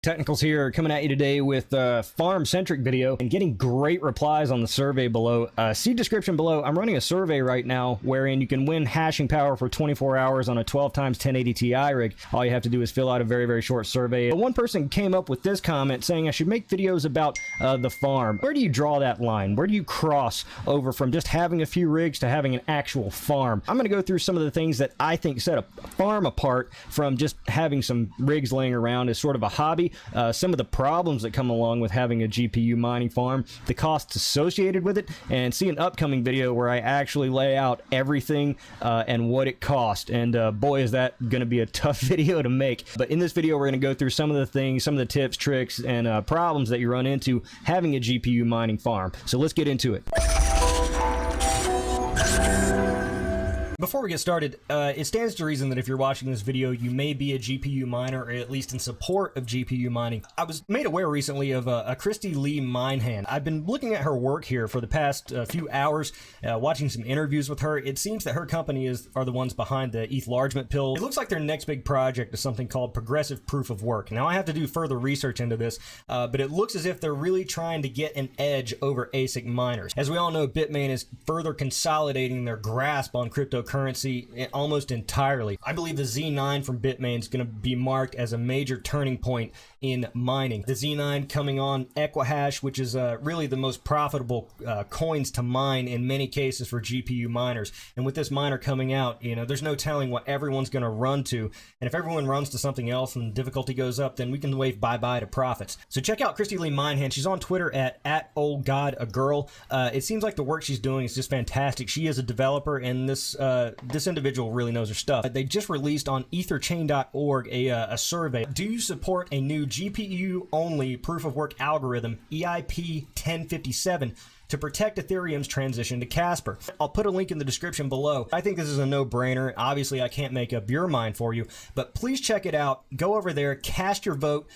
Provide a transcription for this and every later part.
Technicals here, coming at you today with a farm-centric video and getting great replies on the survey below. See description below. I'm running a survey right now wherein you can win hashing power for 24 hours on a 12x 1080 Ti rig. All you have to do is fill out a very, very short survey. But one person came up with this comment saying I should make videos about the farm. Where do you draw that line? Where do you cross over from just having a few rigs to having an actual farm? I'm going to go through some of the things that I think set a farm apart from just having some rigs laying around as sort of a hobby. Some of the problems that come along with having a GPU mining farm, the costs associated with it, and see an upcoming video where I actually lay out everything and what it cost. And boy, is that going to be a tough video to make. But in this video, we're going to go through some of the things, some of the tips, tricks, and problems that you run into having a GPU mining farm. So let's get into it. Before we get started, it stands to reason that if you're watching this video, you may be a GPU miner, or at least in support of GPU mining. I was made aware recently of a Christy Lee Minehand. I've been looking at her work here for the past few hours, watching some interviews with her. It seems that her company are the ones behind the ETH largement pill. It looks like their next big project is something called progressive proof of work. Now, I have to do further research into this, but it looks as if they're really trying to get an edge over ASIC miners. As we all know, Bitmain is further consolidating their grasp on cryptocurrency almost entirely. I believe the Z9 from Bitmain is going to be marked as a major turning point in mining. The Z9 coming on Equihash, which is really the most profitable coins to mine in many cases for GPU miners. And with this miner coming out, you know, there's no telling what everyone's going to run to. And if everyone runs to something else and difficulty goes up, then we can wave bye-bye to profits. So check out Christy Lee Minehand. She's on Twitter at oldgodagirl. It seems like the work she's doing is just fantastic. She is a developer, and this individual really knows her stuff. They just released on etherchain.org a survey. Do you support a new GPU-only proof-of-work algorithm, EIP 1057, to protect Ethereum's transition to Casper? I'll put a link in the description below. I think this is a no-brainer. Obviously, I can't make up your mind for you, but please check it out. Go over there, cast your vote.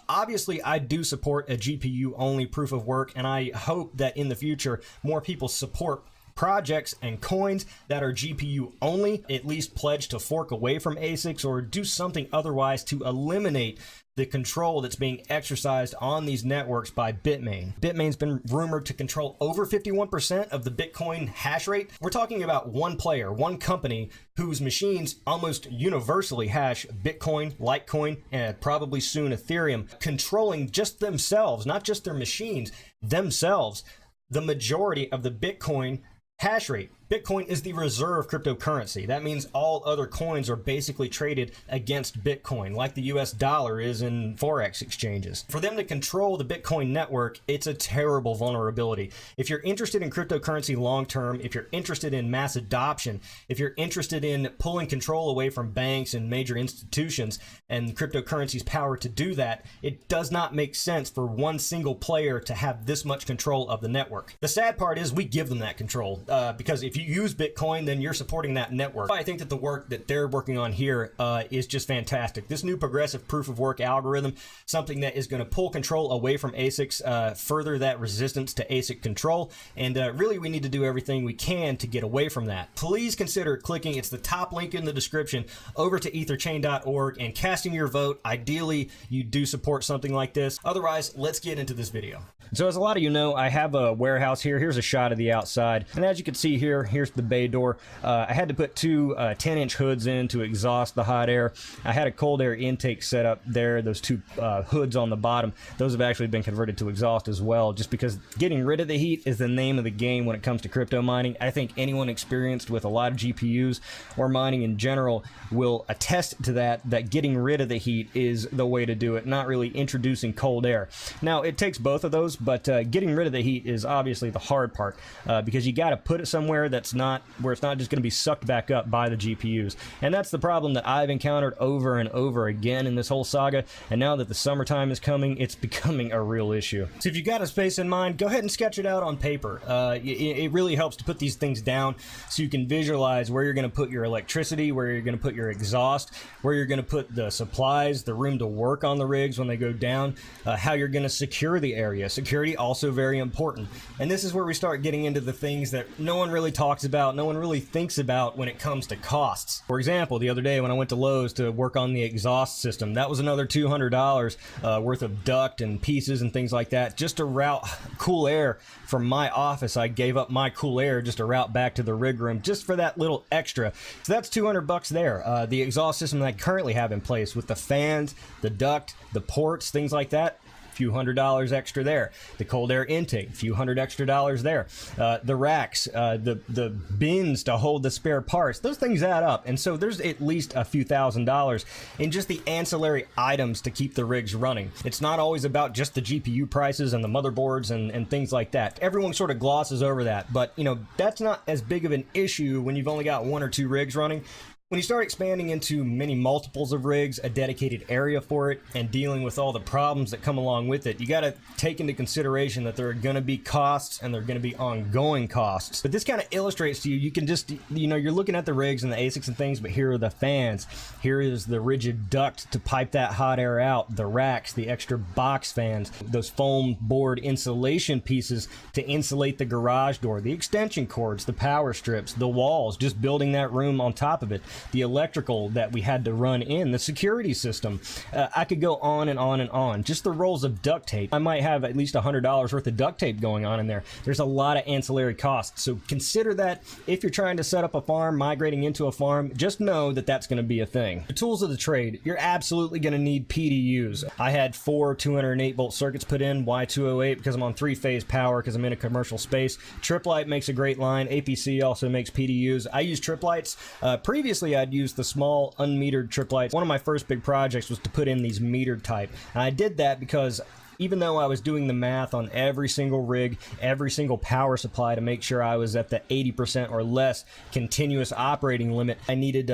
Obviously, I do support a GPU-only proof-of-work, and I hope that in the future, more people support projects and coins that are GPU only, at least pledge to fork away from ASICs or do something otherwise to eliminate the control that's being exercised on these networks by Bitmain. Bitmain's been rumored to control over 51% of the Bitcoin hash rate. We're talking about one player, one company whose machines almost universally hash Bitcoin, Litecoin, and probably soon Ethereum, controlling just themselves, not just their machines, themselves, the majority of the Bitcoin hash rate. Bitcoin is the reserve cryptocurrency. That means all other coins are basically traded against Bitcoin, like the US dollar is in Forex exchanges. For them to control the Bitcoin network, it's a terrible vulnerability. If you're interested in cryptocurrency long-term, if you're interested in mass adoption, if you're interested in pulling control away from banks and major institutions and cryptocurrency's power to do that, it does not make sense for one single player to have this much control of the network. The sad part is we give them that control because if you use Bitcoin, then you're supporting that network. I think that the work that they're working on here is just fantastic. This new progressive proof of work algorithm, something that is going to pull control away from ASICs, further that resistance to ASIC control, and really we need to do everything we can to get away from that. Please consider clicking, it's the top link in the description, over to etherchain.org and casting your vote. Ideally, you do support something like this. Otherwise, let's get into this video. So as a lot of you know, I have a warehouse here. Here's a shot of the outside. And as you can see here, here's the bay door. I had to put two 10-inch hoods in to exhaust the hot air. I had a cold air intake set up there. Those two hoods on the bottom, those have actually been converted to exhaust as well, just because getting rid of the heat is the name of the game when it comes to crypto mining. I think anyone experienced with a lot of GPUs or mining in general will attest to that getting rid of the heat is the way to do it, not really introducing cold air. Now, it takes both of those, but getting rid of the heat is obviously the hard part because you got to put it somewhere that's not where it's not just going to be sucked back up by the GPUs. And that's the problem that I've encountered over and over again in this whole saga. And now that the summertime is coming, it's becoming a real issue. So if you got a space in mind, go ahead and sketch it out on paper. It really helps to put these things down so you can visualize where you're going to put your electricity, where you're going to put your exhaust, where you're going to put the supplies, the room to work on the rigs when they go down, how you're going to secure the area. Security also very important. And this is where we start getting into the things that no one really talks talks about, no one really thinks about when it comes to costs. For example, the other day when I went to Lowe's to work on the exhaust system, that was another $200 worth of duct and pieces and things like that just to route cool air from my office. I gave up my cool air just to route back to the rig room just for that little extra. So that's $200 there. The exhaust system that I currently have in place with the fans, the duct, the ports, things like that, few $100 extra there. The cold air intake, few $100 extra there. The racks, the bins to hold the spare parts, those things add up. And so there's at least a few $1,000s in just the ancillary items to keep the rigs running. It's not always about just the GPU prices and the motherboards and things like that. Everyone sort of glosses over that, but you know, that's not as big of an issue when you've only got 1 or 2 rigs running. When you start expanding into many multiples of rigs, a dedicated area for it, and dealing with all the problems that come along with it, you got to take into consideration that there are going to be costs and there are going to be ongoing costs. But this kind of illustrates to you, you can just, you know, you're looking at the rigs and the ASICs and things, but here are the fans. Here is the rigid duct to pipe that hot air out, the racks, the extra box fans, those foam board insulation pieces to insulate the garage door, the extension cords, the power strips, the walls, just building that room on top of it, the electrical that we had to run in, the security system. I could go on and on and on. Just the rolls of duct tape. I might have at least $100 worth of duct tape going on in there. There's a lot of ancillary costs. So consider that if you're trying to set up a farm, migrating into a farm, just know that that's going to be a thing. The tools of the trade. You're absolutely going to need PDUs. I had 4 208 volt circuits put in. Why 208? Because I'm on 3-phase power because I'm in a commercial space. Trip light makes a great line. APC also makes PDUs. I use trip lights. Previously, I'd used the small unmetered trip lights. One of my first big projects was to put in these metered type. And I did that because even though I was doing the math on every single rig, every single power supply to make sure I was at the 80% or less continuous operating limit, I needed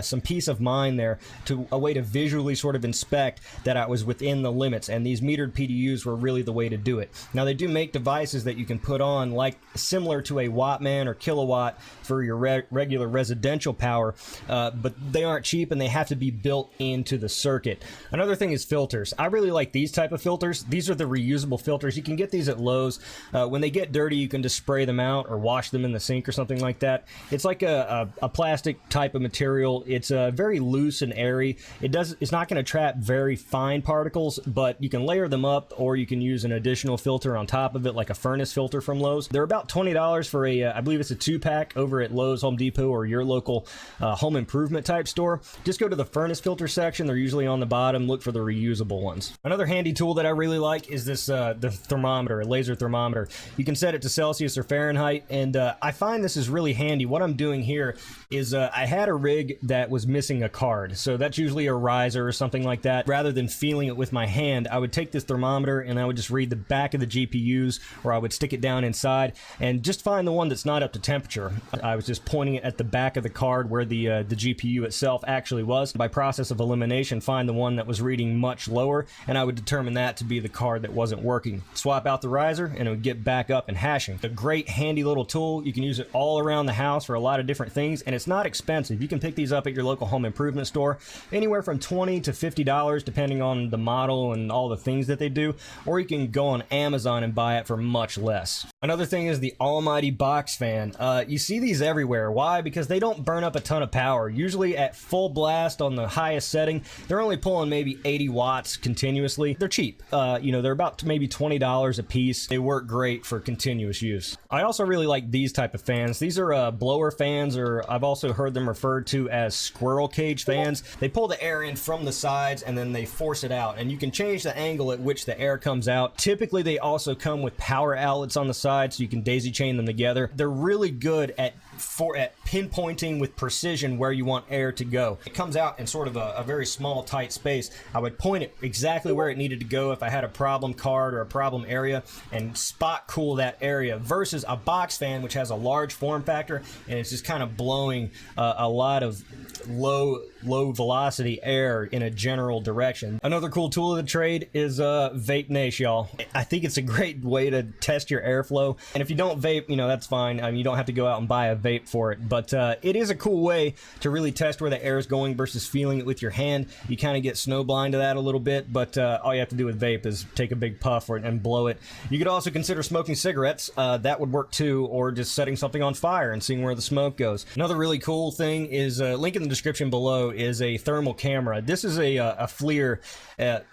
some peace of mind there, to a way to visually sort of inspect that I was within the limits, and these metered PDUs were really the way to do it. Now they do make devices that you can put on, like similar to a Wattman or kilowatt for your regular residential power, but they aren't cheap and they have to be built into the circuit. Another thing is filters. I really like these type of filters. These are the reusable filters. You can get these at Lowe's. When they get dirty, you can just spray them out or wash them in the sink or something like that. It's like a plastic type of material. It's very loose and airy. It's not going to trap very fine particles, but you can layer them up, or you can use an additional filter on top of it, like a furnace filter from Lowe's. They're about $20 for a, I believe it's a 2-pack over at Lowe's, Home Depot, or your local home improvement type store. Just go to the furnace filter section. They're usually on the bottom. Look for the reusable ones. Another handy tool that I really like is this the thermometer, a laser thermometer. You can set it to Celsius or Fahrenheit, and I find this is really handy. What I'm doing here is I had a rig that was missing a card, so that's usually a riser or something like that. Rather than feeling it with my hand, I would take this thermometer and I would just read the back of the GPUs, or I would stick it down inside and just find the one that's not up to temperature. I was just pointing it at the back of the card where the GPU itself actually was. By process of elimination, find the one that was reading much lower, and I would determine that to be the card that wasn't working. Swap out the riser and it would get back up and hashing. A great handy little tool. You can use it all around the house for a lot of different things, and it's not expensive. You can pick these up at your local home improvement store, anywhere from $20 to $50 depending on the model and all the things that they do, or you can go on Amazon and buy it for much less. Another thing is the almighty box fan. You see these everywhere. Why? Because they don't burn up a ton of power. Usually at full blast on the highest setting, they're only pulling maybe 80 watts continuously. They're cheap. You know, they're about maybe $20 a piece. They work great for continuous use. I also really like these type of fans. These are blower fans, or I've also heard them referred to as squirrel cage fans. They pull the air in from the sides and then they force it out, and you can change the angle at which the air comes out. Typically they also come with power outlets on the side, so you can daisy chain them together. They're really good at pinpointing with precision where you want air to go. It comes out in sort of a very small tight space. I would point it exactly where it needed to go if I had a problem card or a problem area, and spot cool that area, versus a box fan which has a large form factor and it's just kind of blowing a lot of low low velocity air in a general direction. Another cool tool of the trade is vape nace, y'all. I think it's a great way to test your airflow, and if you don't vape, you know, that's fine. I mean, you don't have to go out and buy a vape for it, but it is a cool way to really test where the air is going versus feeling it with your hand. You kind of get snowblind to that a little bit, but all you have to do with vape is take a big puff and blow it. You could also consider smoking cigarettes. That would work too, or just setting something on fire and seeing where the smoke goes. Another really cool thing is, link in the description below, is a thermal camera. This is a FLIR.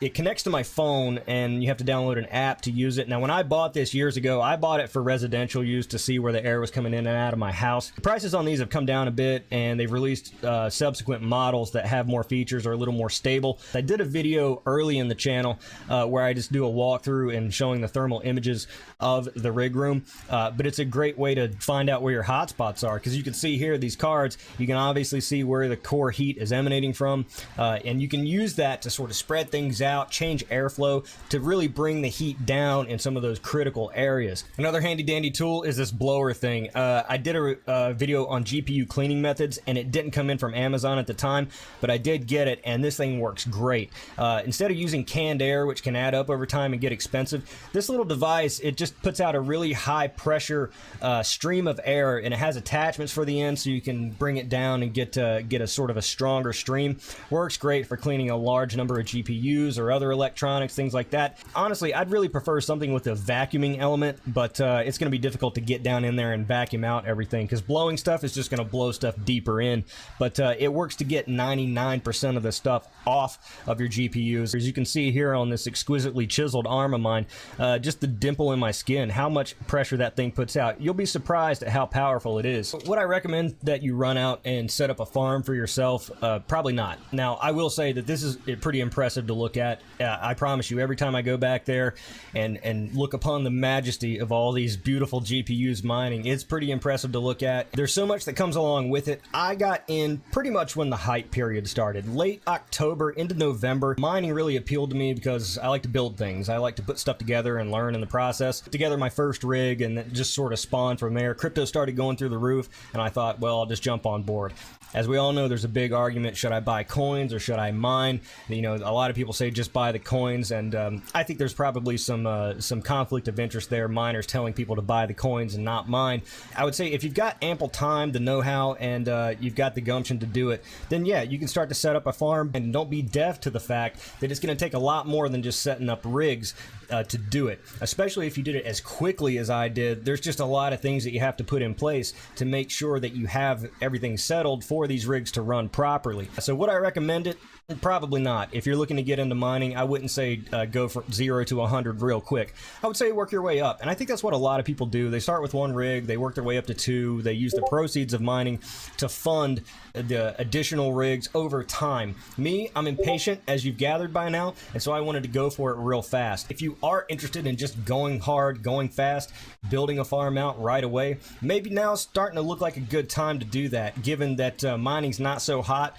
It connects to my phone, and you have to download an app to use it. Now, when I bought this years ago, I bought it for residential use to see where the air was coming in and out of my house. The prices on these have come down a bit, and they've released subsequent models that have more features, or a little more stable. I did a video early in the channel where I just do a walkthrough and showing the thermal images of the rig room, but it's a great way to find out where your hotspots are, because you can see here these cards, you can obviously see where the core heat is emanating from, and you can use that to sort of spread things out, change airflow to really bring the heat down in some of those critical areas. Another handy dandy tool is this blower thing. I did a video on GPU cleaning methods, and it didn't come in from Amazon at the time, but I did get it, and this thing works great. Instead of using canned air, which can add up over time and get expensive, this little device, it just puts out a really high pressure stream of air, and it has attachments for the end so you can bring it down and get a sort of a stronger stream. Works great for cleaning a large number of GPUs or other electronics, things like that. Honestly, I'd really prefer something with a vacuuming element, but it's going to be difficult to get down in there and vacuum out everything, because blowing stuff is just going to blow stuff deeper in, but it works to get 99% of the stuff off of your GPUs. As you can see here on this exquisitely chiseled arm of mine, just the dimple in my skin, how much pressure that thing puts out. You'll be surprised at how powerful it is. Would I recommend that you run out and set up a farm for yourself? Probably not. Now, I will say that this is pretty impressive to look at. I promise you, every time I go back there and look upon the majesty of all these beautiful GPUs mining, it's pretty impressive to look at. There's so much that comes along with it. I got in pretty much when the hype period started. Late October into November, mining really appealed to me because I like to build things. I like to put stuff together and learn in the process. Put together my first rig, and it just sort of spawned from there. Crypto started going through the roof, and I thought, well, I'll just jump on board. As we all know, there's a big argument, should I buy coins or should I mine? You know, a lot of people say just buy the coins, and I think there's probably some conflict of interest there, miners telling people to buy the coins and not mine. I would say if you've got ample time, the know-how, and you've got the gumption to do it, then yeah, you can start to set up a farm, and don't be deaf to the fact that it's going to take a lot more than just setting up rigs to do it, especially if you did it as quickly as I did. There's just a lot of things that you have to put in place to make sure that you have everything settled for these rigs to run properly. So would I recommend it? Probably not. If you're looking to get into mining, I wouldn't say go from 0 to 100 real quick. I would say work your way up, and I think that's what a lot of people do. They start with one rig, they work their way up to 2, they use the proceeds of mining to fund the additional rigs over time. Me, I'm impatient, as you've gathered by now, and so I wanted to go for it real fast. If you are interested in just going hard, going fast, building a farm out right away, maybe now's starting to look like a good time to do that, given that mining's not so hot.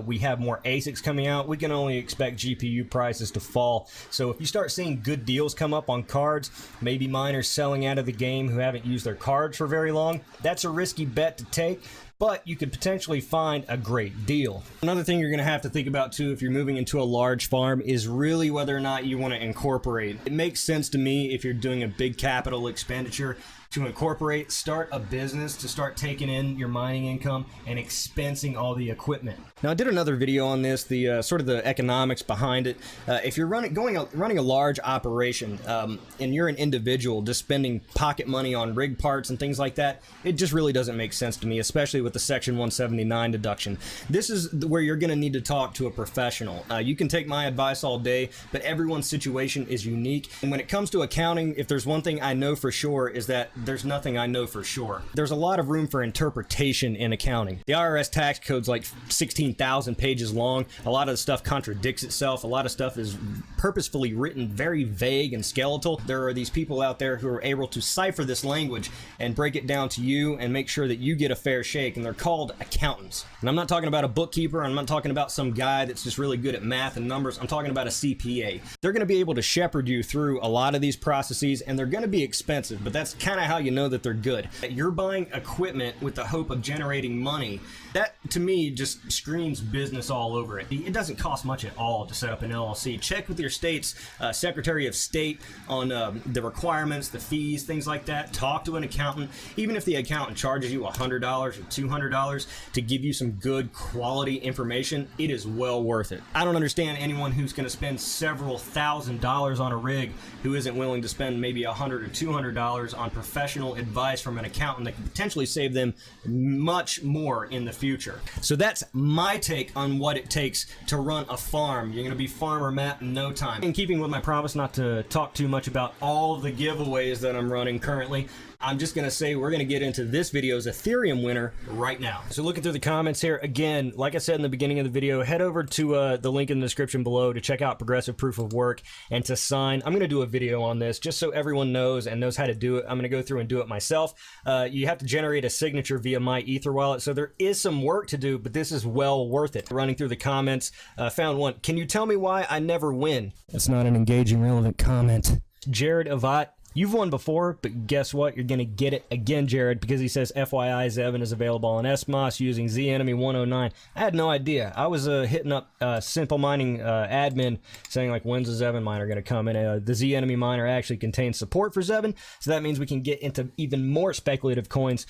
We have more ASICs coming out. We can only expect GPU prices to fall. So if you start seeing good deals come up on cards, maybe miners selling out of the game who haven't used their cards for very long, that's a risky bet to take, but you could potentially find a great deal. Another thing you're going to have to think about too if you're moving into a large farm is really whether or not you want to incorporate. It makes sense to me if you're doing a big capital expenditure to incorporate, start a business to start taking in your mining income and expensing all the equipment. Now, I did another video on this, the sort of the economics behind it. If you're running a large operation and you're an individual just spending pocket money on rig parts and things like that, it just really doesn't make sense to me, especially with the Section 179 deduction. This is where you're going to need to talk to a professional. You can take my advice all day, but everyone's situation is unique. And when it comes to accounting, if there's one thing I know for sure is that there's nothing I know for sure. There's a lot of room for interpretation in accounting. The IRS tax code's like 16,000 pages long. A lot of the stuff contradicts itself. A lot of stuff is purposefully written very vague and skeletal. There are these people out there who are able to cipher this language and break it down to you and make sure that you get a fair shake, and they're called accountants. And I'm not talking about a bookkeeper. I'm not talking about some guy that's just really good at math and numbers. I'm talking about a CPA. They're going to be able to shepherd you through a lot of these processes, and they're going to be expensive, but that's kind of how how you know that they're good. You're buying equipment with the hope of generating money. That, to me, just screams business all over it. It doesn't cost much at all to set up an LLC. Check with your state's Secretary of State on the requirements, the fees, things like that. Talk to an accountant. Even if the accountant charges you $100 or $200 to give you some good quality information, it is well worth it. I don't understand anyone who's going to spend several $1,000s on a rig who isn't willing to spend maybe $100 or $200 on professional advice from an accountant that can potentially save them much more in the future. So that's my take on what it takes to run a farm. You're going to be Farmer Matt in no time. In keeping with my promise not to talk too much about all the giveaways that I'm running currently, I'm just going to say we're going to get into this video's Ethereum winner right now. So looking through the comments here, again, like I said in the beginning of the video, head over to the link in the description below to check out Progressive Proof of Work and to sign. I'm going to do a video on this just so everyone knows and knows how to do it. I'm going to go through and do it myself. You have to generate a signature via my Ether wallet, so there is some work to do, but this is well worth it. Running through the comments, found one. Can you tell me why I never win? That's not an engaging, relevant comment. Jared Avat. You've won before, but guess what? You're going to get it again, Jared, because he says FYI Zevin is available on SMOS using ZEnemy 109. I had no idea. I was hitting up Simple Mining admin saying, like, when's the Zevin miner going to come? And the ZEnemy miner actually contains support for Zevin, so that means we can get into even more speculative coins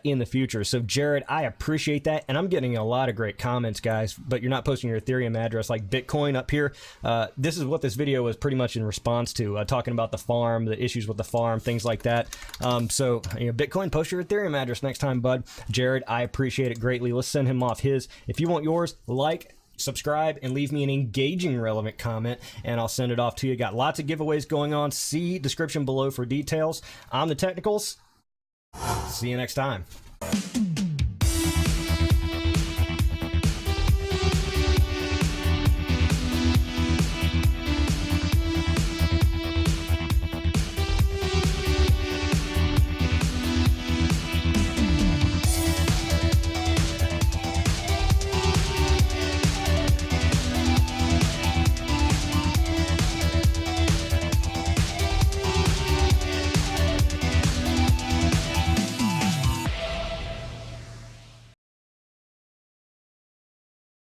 in the future. So, Jared, I appreciate that, and I'm getting a lot of great comments, guys, but you're not posting your Ethereum address like Bitcoin up here. This is what this video was pretty much in response to, talking about the farm, the issues with the farm, things like that. So, you know, Bitcoin, post your Ethereum address next time, bud. Jared, I appreciate it greatly. Let's send him off his. If you want yours, like, subscribe, and leave me an engaging, relevant comment, and I'll send it off to you. Got lots of giveaways going on. See description below for details. I'm the Technicals. See you next time.